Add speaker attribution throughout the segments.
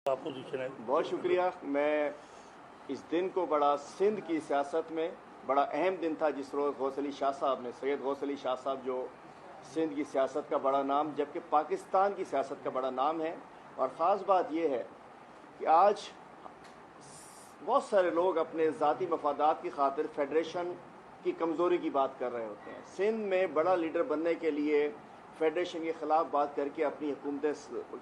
Speaker 1: Opposition ہے.
Speaker 2: بہت شکریہ. میں اس دن کو بڑا سندھ کی سیاست میں بڑا اہم دن تھا جس روز غوث علی شاہ صاحب نے, سید غوث علی شاہ صاحب جو سندھ کی سیاست کا بڑا نام جبکہ پاکستان کی سیاست کا بڑا نام ہے. اور خاص بات یہ ہے کہ آج بہت سارے لوگ اپنے ذاتی مفادات کی خاطر فیڈریشن کی کمزوری کی بات کر رہے ہوتے ہیں. سندھ میں بڑا لیڈر بننے کے لیے فیڈریشن کے خلاف بات کر کے اپنی حکومت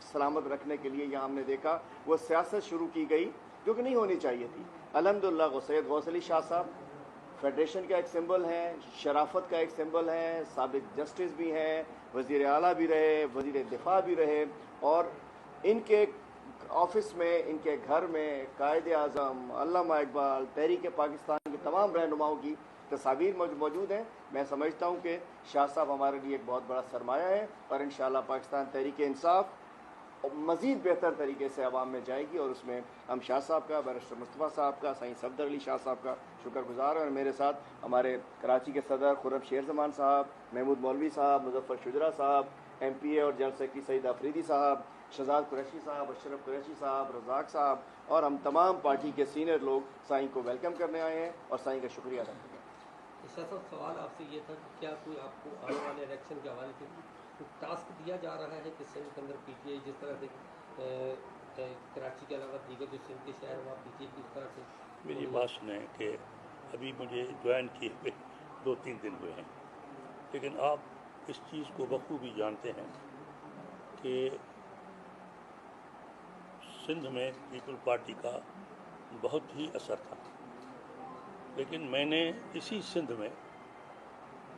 Speaker 2: سلامت رکھنے کے لیے یہاں ہم نے دیکھا وہ سیاست شروع کی گئی جو کہ نہیں ہونی چاہیے تھی. الحمدللہ سید غوث علی شاہ صاحب فیڈریشن کا ایک سمبل ہیں, شرافت کا ایک سمبل ہیں, سابق جسٹس بھی ہیں, وزیر اعلیٰ بھی رہے, وزیر دفاع بھی رہے, اور ان کے آفس میں, ان کے گھر میں قائد اعظم, علامہ اقبال, تحریک پاکستان کے تمام رہنماؤں کی تصاویر موجود ہیں. میں سمجھتا ہوں کہ شاہ صاحب ہمارے لیے ایک بہت بڑا سرمایہ ہے اور انشاءاللہ پاکستان تحریک انصاف مزید بہتر طریقے سے عوام میں جائے گی, اور اس میں ہم شاہ صاحب کا, بیرسٹر مصطفیٰ صاحب کا, سائیں صفدر علی شاہ صاحب کا شکر گزار ہیں. اور میرے ساتھ ہمارے کراچی کے صدر خرم شیر زمان صاحب, محمود مولوی صاحب, مظفر شجرا صاحب ایم پی اے اور جنرل سیکرٹری سعید آفریدی صاحب, شہزاد قریشی صاحب, اشرف قریشی صاحب, رزاق صاحب, اور ہم تمام پارٹی کے سینئر لوگ سائیں کو ویلکم کرنے آئے ہیں اور سائیں کا شکریہ ادا کرتے ہیں.
Speaker 3: شاہ صاحب, سوال آپ سے یہ تھا کہ کیا کوئی آپ کو آنے والے الیکشن کے حوالے سے ٹاسک دیا جا رہا ہے کہ سندھ کے اندر پی ٹی آئی جس طرح سے کراچی کے علاوہ دیگر جو سندھ کے شہر وہاں پی ٹی آئی کس طرح سے.
Speaker 1: میری بات سنیں کہ ابھی مجھے جوائن کیے ہوئے 2-3 دن ہوئے ہیں, لیکن آپ اس چیز کو بخوبی جانتے ہیں کہ سندھ میں پیپل پارٹی کا بہت ہی اثر تھا, لیکن میں نے اسی سندھ میں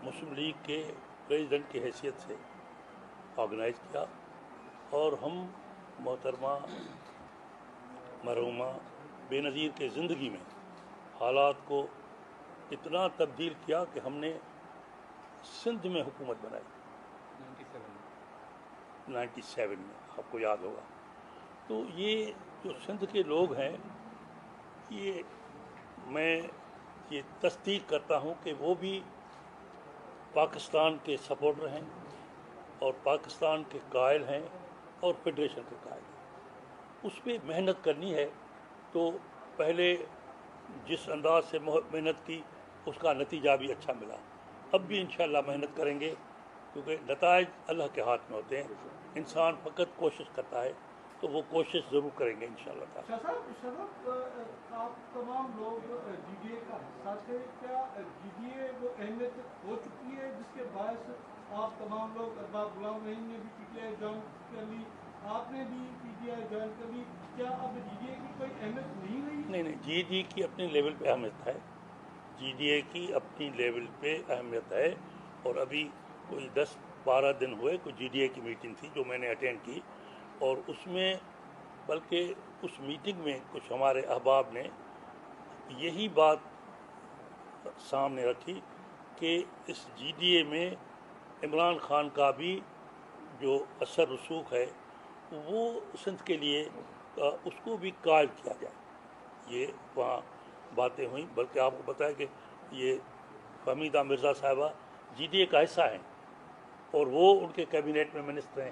Speaker 1: مسلم لیگ کے پریزیڈنٹ کی حیثیت سے آرگنائز کیا, اور ہم محترمہ مرحومہ بے نظیر کے زندگی میں حالات کو اتنا تبدیل کیا کہ ہم نے سندھ میں حکومت بنائی 97 میں, آپ کو یاد ہوگا. تو یہ جو سندھ کے لوگ ہیں, یہ میں یہ تصدیق کرتا ہوں کہ وہ بھی پاکستان کے سپورٹر ہیں اور پاکستان کے قائل ہیں اور فیڈریشن کے قائل ہیں. اس پہ محنت کرنی ہے تو پہلے جس انداز سے محنت کی اس کا نتیجہ بھی اچھا ملا. اب بھی انشاءاللہ محنت کریں گے کیونکہ نتائج اللہ کے ہاتھ میں ہوتے ہیں. انسان فقط کوشش کرتا ہے تو وہ کوشش ضرور کریں گے انشاءاللہ تعالی.
Speaker 4: شاہ صاحب, آپ تمام لوگ جی ڈی اے کا حصہ تھے, کیا جی ڈی اے وہ اہمیت ہو چکی ہے جس کے باعث آپ تمام لوگ, ارباب غلام رحیم نے بھی پی ٹی آئی جوائن کر لی, آپ نے بھی پی ٹی آئی جوائن کر لی, کیا اب جی ڈی اے کی کوئی اہمیت نہیں رہی؟
Speaker 1: نہیں, جی ڈی کی اپنے لیول پہ اہمیت ہے, جی ڈی اے کی اپنی لیول پہ اہمیت ہے. اور ابھی کوئی 10-12 دن ہوئے کوئی جی ڈی اے کی میٹنگ تھی جو میں نے اٹینڈ کی, اور اس میں بلکہ اس میٹنگ میں کچھ ہمارے احباب نے یہی بات سامنے رکھی کہ اس جی ڈی اے میں عمران خان کا بھی جو اثر رسوخ ہے وہ سندھ کے لیے اس کو بھی قائل کیا جائے. یہ وہاں باتیں ہوئیں, بلکہ آپ کو پتہ ہے کہ یہ فہمیدہ مرزا صاحبہ جی ڈی اے کا حصہ ہیں اور وہ ان کے کیبنیٹ میں منسٹر ہیں,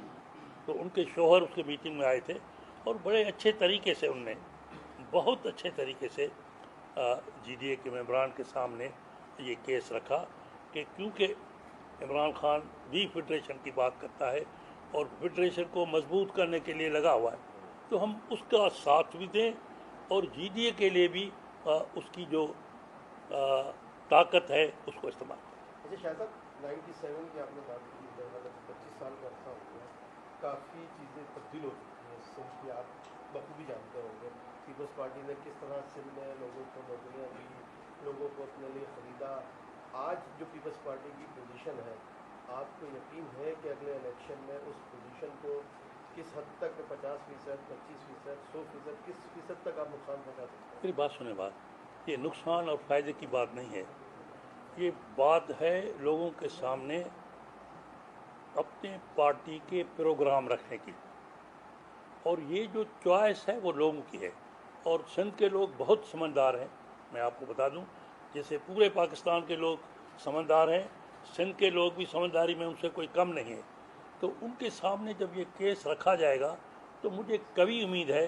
Speaker 1: تو ان کے شوہر اس کے میٹنگ میں آئے تھے اور بڑے اچھے طریقے سے ان نے بہت اچھے طریقے سے جی ڈی اے کے ممبران کے سامنے یہ کیس رکھا کہ کیونکہ عمران خان بھی فیڈریشن کی بات کرتا ہے اور فیڈریشن کو مضبوط کرنے کے لیے لگا ہوا ہے, تو ہم اس کا ساتھ بھی دیں اور جی ڈی اے کے لیے بھی اس کی جو طاقت ہے اس کو استعمال کریں.
Speaker 5: اچھا شاہ صاحب, 97 کی آپ نے بات کی, 25 سال کا عرصہ ہو گیا, کافی چیزیں تبدیل ہو چکی ہیں سندھ کی, آپ بخوبی جانتے ہوں گے. پیپلز پارٹی نے کس طرح سندھ میں لوگوں کو نوکریاں دی, لوگوں کو اپنے لیے خریدا. آج جو پیپلز پارٹی کی پوزیشن ہے, آپ کو یقین ہے کہ اگلے الیکشن میں اس پوزیشن کو کس حد تک 50%, 25%, 100%, کس فیصد تک آپ نقصان پہنچا سکتے ہیں؟
Speaker 1: میری بات سنیں, بات یہ نقصان اور فائدے کی بات نہیں ہے, یہ بات ہے لوگوں کے سامنے اپنے پارٹی کے پروگرام رکھنے کی, اور یہ جو چوائس ہے وہ لوگوں کی ہے. اور سندھ کے لوگ بہت سمجھدار ہیں, میں آپ کو بتا دوں, جیسے پورے پاکستان کے لوگ سمجھدار ہیں, سندھ کے لوگ بھی سمجھداری میں ان سے کوئی کم نہیں ہے. تو ان کے سامنے جب یہ کیس رکھا جائے گا تو مجھے کبھی امید ہے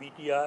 Speaker 1: PTI